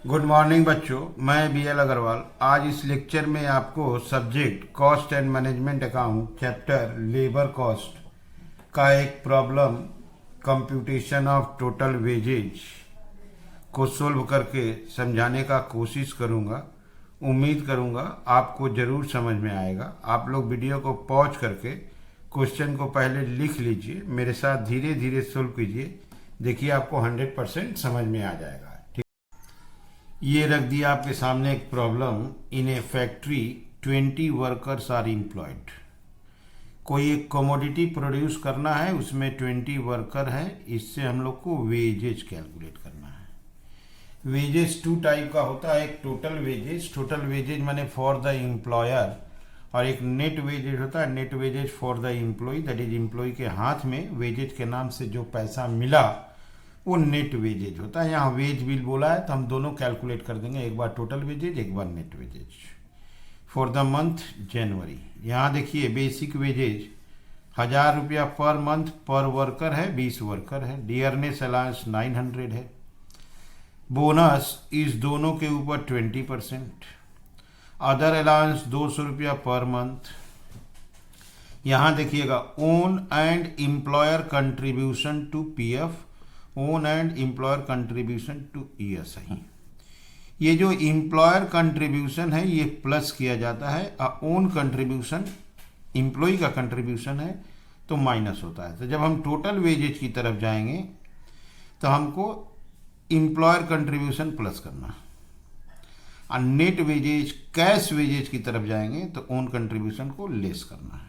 Good morning बच्चों, मैं B L Agarwal. आज इस लेक्चर में आपको subject cost and management account chapter labour cost का एक problem computation of total wages को सोल्व करके समझाने का कोशिश करूंगा। उम्मीद करूंगा आपको ज़रूर समझ में आएगा। आप लोग वीडियो को पॉज करके क्वेश्चन को पहले लिख लीजिए, मेरे साथ धीरे धीरे सोल्व कीजिए। देखिए आपको 100% समझ में आ जाएगा। ये रख दिया आपके सामने एक problem. In a factory 20 workers are employed. कोई एक कमोडिटी प्रोड्यूस करना है, उसमें 20 वर्कर हैं। इससे हम लोग को वेजेज कैलकुलेट करना है। वेजेज टू टाइप का होता है, एक टोटल वेजेज माने फॉर द एम्प्लॉयर, और एक नेट वेजेज होता है, net wages for the employee. That is employee के हाथ में वेजेज के नाम से जो पैसा मिला वो नेट वेजेज होता है। यहाँ वेज बिल बोला है तो हम दोनों कैलकुलेट कर देंगे, एक बार टोटल वेजेज एक बार net wages. For the month January, यहाँ देखिए बेसिक वेजेज 1000 रुपया पर मंथ पर वर्कर है, 20 वर्कर है। डियरनेस अलाउंस 900 है। बोनस इस दोनों के ऊपर 20%। अदर अलाउंस 200 रुपया पर मंथ। यहाँ देखिएगा own and employer contribution to PF, own and employer contribution to ESI. ये जो एम्प्लॉयर कंट्रीब्यूशन है ये प्लस किया जाता है, ओन कंट्रीब्यूशन एम्प्लॉय का कंट्रीब्यूशन है तो माइनस होता है। तो जब हम टोटल वेजेज की तरफ जाएंगे तो हमको एम्प्लॉयर कंट्रीब्यूशन प्लस करना, और नेट वेजेज कैश वेजेज की तरफ जाएंगे तो ओन कंट्रीब्यूशन को लेस करना है।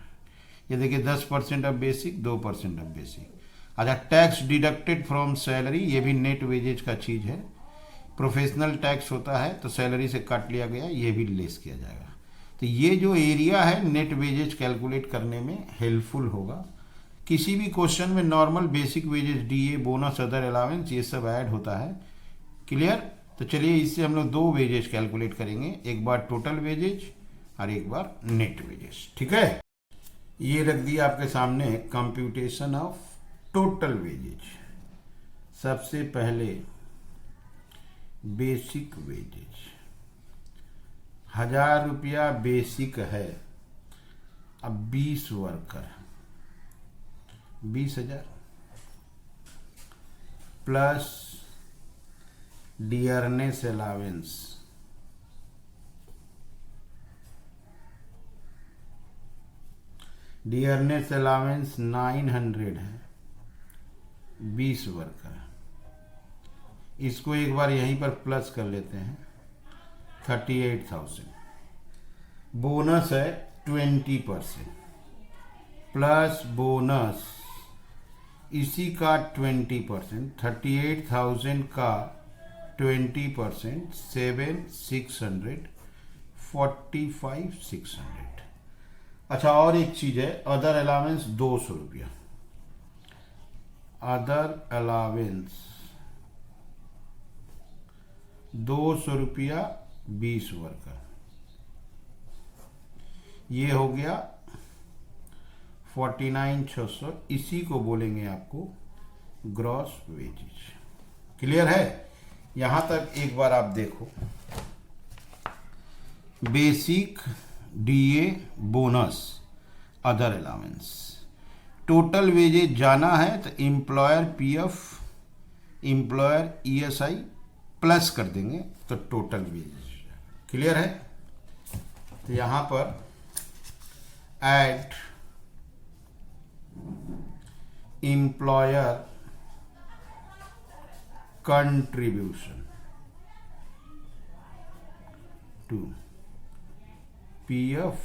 ये देखिए 10% ऑफ बेसिक, 2% ऑफ बेसिक। अच्छा, टैक्स डिडक्टेड फ्रॉम सैलरी, ये भी नेट वेजेज का चीज़ है। प्रोफेशनल टैक्स होता है तो सैलरी से काट लिया गया, ये भी लेस किया जाएगा। तो ये जो एरिया है नेट वेजेज कैलकुलेट करने में हेल्पफुल होगा। किसी भी क्वेश्चन में normal basic wages, DA, bonus, other allowance ये सब ऐड होता है। क्लियर? तो चलिए इससे हम लोग दो वेजेज कैलकुलेट करेंगे, एक बार टोटल वेजेज और एक बार नेट वेजेज। ठीक है, ये रख दिया आपके सामने कंप्यूटेशन ऑफ टोटल वेजेज। सबसे पहले बेसिक वेजेज 1000 रुपया बेसिक है। अब 20 worker 20,000 plus dearness allowance dearness allowance 900 है, 20 वर्कर। इसको एक बार यहीं पर प्लस कर लेते हैं, 38,000। बोनस है 20% प्लस बोनस इसी का 20%, 38,000 का 20% 7,600, 45,600। अच्छा, और एक चीज है, अदर अलावेंस 200 रुपया। अदर अलावेंस 200 रुपया 20 वर्कर। ये हो गया 49,600। इसी को बोलेंगे आपको ग्रॉस वेजेज। क्लियर है? यहां तक एक बार आप देखो, basic, DA, bonus, other allowance. Total wages जाना है तो employer PF, employer ESI plus कर देंगे तो टोटल वेजेज। क्लियर है? तो यहां पर add employer contribution to PF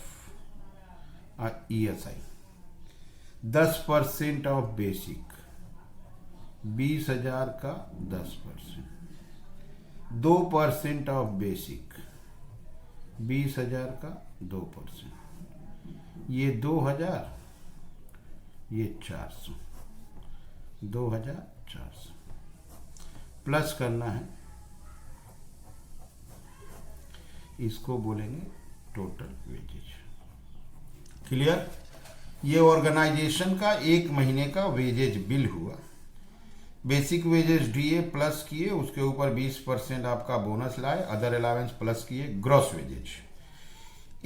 और ईएसआई। 10% ऑफ बेसिक, 20,000 का 10%। 2% ऑफ बेसिक, 20,000 का 2%। ये 2,000, ये 400, 2,400 प्लस करना है। इसको बोलेंगे टोटल वेजेज। क्लियर? ये ऑर्गेनाइजेशन का एक महीने का वेजेज बिल हुआ। बेसिक वेजेस डीए प्लस किए, उसके ऊपर 20% आपका बोनस लाए, अदर अलावेंस प्लस किए, ग्रॉस वेजेज।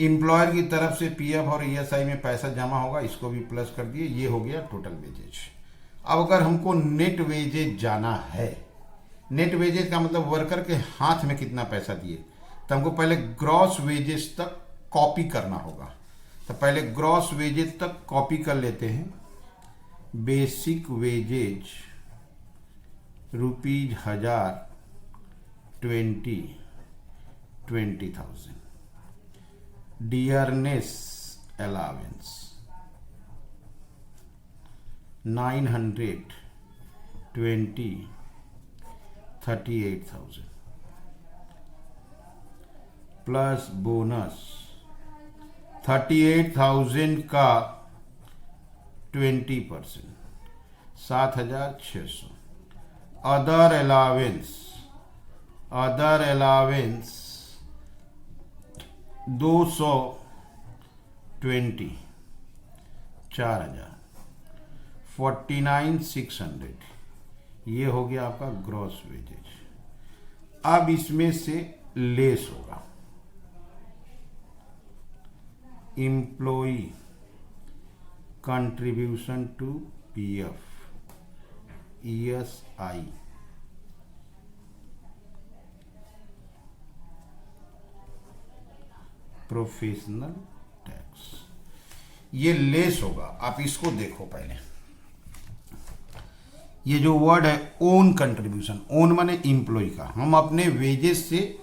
एम्प्लॉयर की तरफ से पीएफ और ईएसआई में पैसा जमा होगा, इसको भी प्लस कर दिए, ये हो गया टोटल वेजेज। अब अगर हमको नेट वेजेज जाना है, नेट वेजेज का मतलब वर्कर के हाथ में कितना पैसा दिए, तो हमको पहले ग्रॉस वेजेस तक कॉपी करना होगा। तो पहले ग्रॉस वेजेज तक कॉपी कर लेते हैं। Basic wages ₹1000 20,000। Dearness allowance 920 38,000 plus bonus 38,000 का 20% 7,600। Other allowance 220 4,000 49,600। ये हो गया आपका ग्रॉस वेजेज। अब इसमें से लेस होगा employee contribution to PF ESI professional tax, ये लेस होगा। आप इसको देखो पहले, ये जो वर्ड है ओन कंट्रीब्यूशन, ओन माने एम्प्लॉय का, हम अपने वेजेस से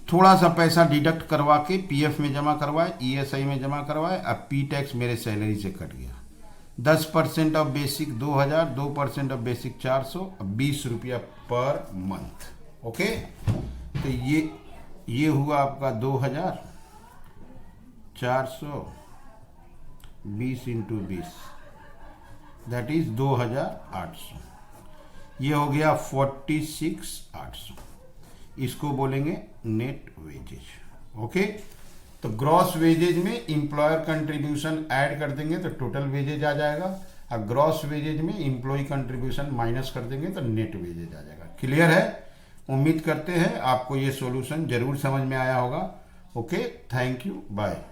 थोड़ा सा पैसा डिडक्ट करवा के पीएफ में जमा करवाए, ईएसआई में जमा करवाए, अब पी टैक्स मेरे सैलरी से कट गया। 10% ऑफ बेसिक 2,000, 2% ऑफ बेसिक 400, अब 20 रुपया पर मंथ। ओके, तो ये हुआ आपका 2,000 400 20 इंटू 20 दैट इज 2,800। ये हो गया 46,800। इसको बोलेंगे नेट वेजेज। ओके, तो ग्रॉस वेजेज में एम्प्लॉयर कंट्रीब्यूशन ऐड कर देंगे तो टोटल वेजेज आ जाएगा, और ग्रॉस वेजेज में एम्प्लॉय कंट्रीब्यूशन माइनस कर देंगे तो नेट वेजेज आ जाएगा। क्लियर है? उम्मीद करते हैं आपको ये सॉल्यूशन जरूर समझ में आया होगा। Okay, thank you, bye.